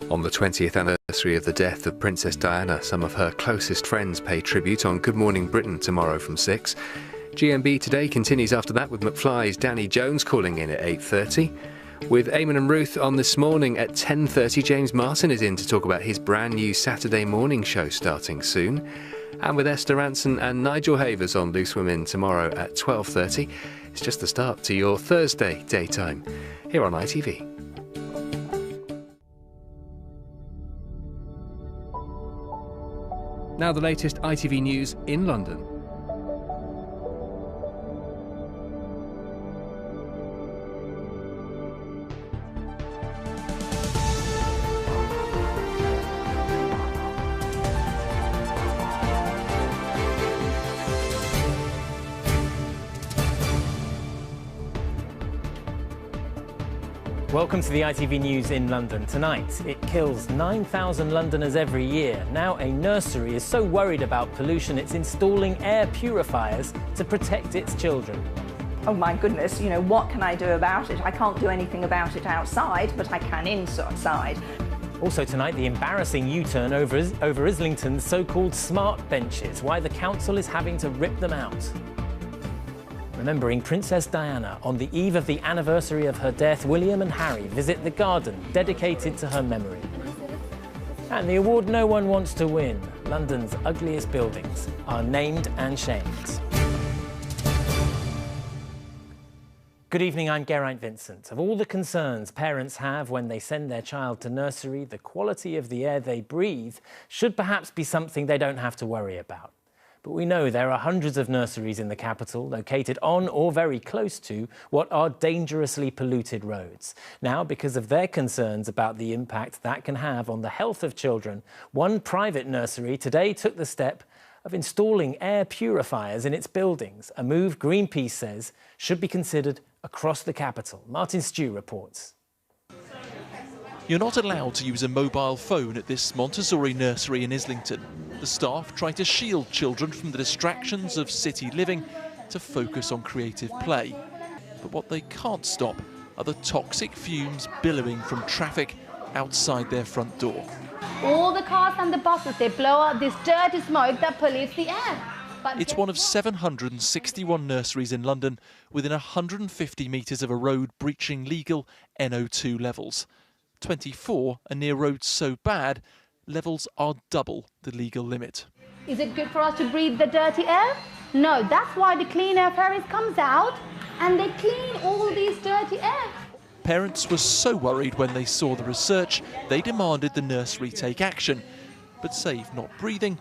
On the 20th anniversary of the death of Princess Diana, some of her closest friends pay tribute on Good Morning Britain tomorrow from 6. GMB Today continues after that with McFly's Danny Jones calling in at 8:30. With Eamon and Ruth on this morning at 10:30, James Martin is in to talk about his brand new Saturday morning show starting soon. And with Esther Ranson and Nigel Havers on Loose Women tomorrow at 12:30. It's just the start to your Thursday daytime here on ITV. Now the latest ITV news in London. Welcome to the ITV News in London. Tonight, it kills 9,000 Londoners every year. Now a nursery is so worried about pollution it's installing air purifiers to protect its children. Oh my goodness, you know, what can I do about it? I can't do anything about it outside, but I can inside. Also tonight, the embarrassing U-turn over Islington's so-called smart benches, why the council is having to rip them out. Remembering Princess Diana, on the eve of the anniversary of her death, William and Harry visit the garden dedicated to her memory. And the award no one wants to win, London's ugliest buildings, are named and shamed. Good evening, I'm Geraint Vincent. Of all the concerns parents have when they send their child to nursery, the quality of the air they breathe should perhaps be something they don't have to worry about. But we know there are hundreds of nurseries in the capital located on or very close to what are dangerously polluted roads. Now, because of their concerns about the impact that can have on the health of children, one private nursery today took the step of installing air purifiers in its buildings, a move Greenpeace says should be considered across the capital. Martin Stew reports. You're not allowed to use a mobile phone at this Montessori nursery in Islington. The staff try to shield children from the distractions of city living to focus on creative play. But what they can't stop are the toxic fumes billowing from traffic outside their front door. All the cars and the buses, they blow out this dirty smoke that pollutes the air. It's one of 761 nurseries in London within 150 metres of a road breaching legal NO2 levels. 24 are near roads so bad, levels are double the legal limit. Is it good for us to breathe the dirty air? No, that's why the Clean Air Ferries comes out and they clean all these dirty air. Parents were so worried when they saw the research, they demanded the nursery take action. But save not breathing,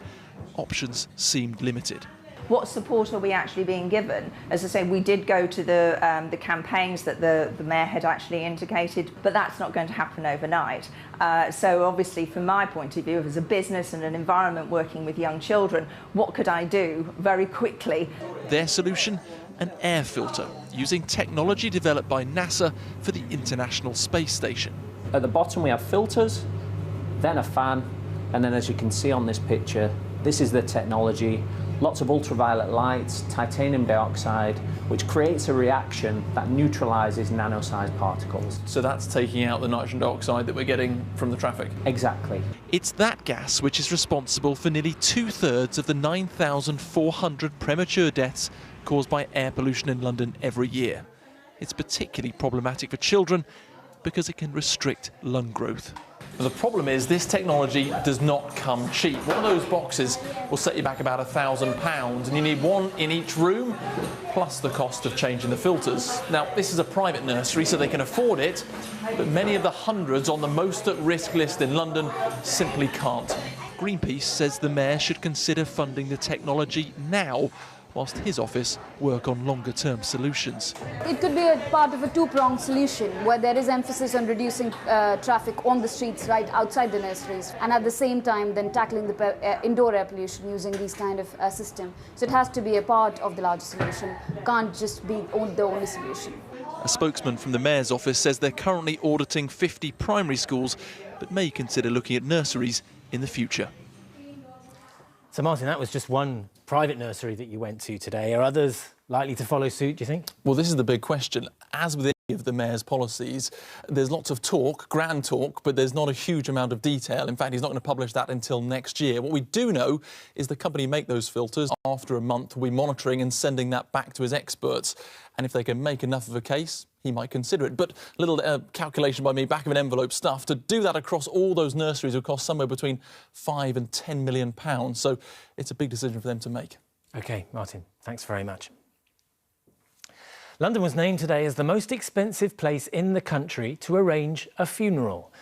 options seemed limited. What support are we actually being given? As I say, we did go to the campaigns that the Mayor had actually indicated, but that's not going to happen overnight. So obviously, from my point of view, as a business and an environment working with young children, what could I do very quickly? Their solution? An air filter, using technology developed by NASA for the International Space Station. At the bottom we have filters, then a fan, and then as you can see on this picture, this is the technology. Lots of ultraviolet lights, titanium dioxide, which creates a reaction that neutralises nano-sized particles. So that's taking out the nitrogen dioxide that we're getting from the traffic? Exactly. It's that gas which is responsible for nearly 2/3 of the 9,400 premature deaths caused by air pollution in London every year. It's particularly problematic for children because it can restrict lung growth. The problem is this technology does not come cheap. One of those boxes will set you back about £1,000 and you need one in each room, plus the cost of changing the filters. Now, this is a private nursery, so they can afford it, but many of the hundreds on the most at risk list in London simply can't. Greenpeace says the Mayor should consider funding the technology now, whilst his office work on longer-term solutions. It could be a part of a two-pronged solution where there is emphasis on reducing traffic on the streets right outside the nurseries, and at the same time then tackling the indoor air pollution using these kind of system. So it has to be a part of the larger solution, can't just be the only solution. A spokesman from the Mayor's office says they're currently auditing 50 primary schools, but may consider looking at nurseries in the future. So, Martin, that was just one private nursery that you went to today. Are others likely to follow suit, do you think? Well, this is the big question. As with of the Mayor's policies. There's lots of talk, grand talk, but there's not a huge amount of detail. In fact, he's not going to publish that until next year. What we do know is the company make those filters. After a month, we'll be monitoring and sending that back to his experts. And if they can make enough of a case, he might consider it. But a little calculation by me, back of an envelope stuff, to do that across all those nurseries would cost somewhere between £5 and £10 million. So it's a big decision for them to make. OK, Martin, thanks very much. London was named today as the most expensive place in the country to arrange a funeral.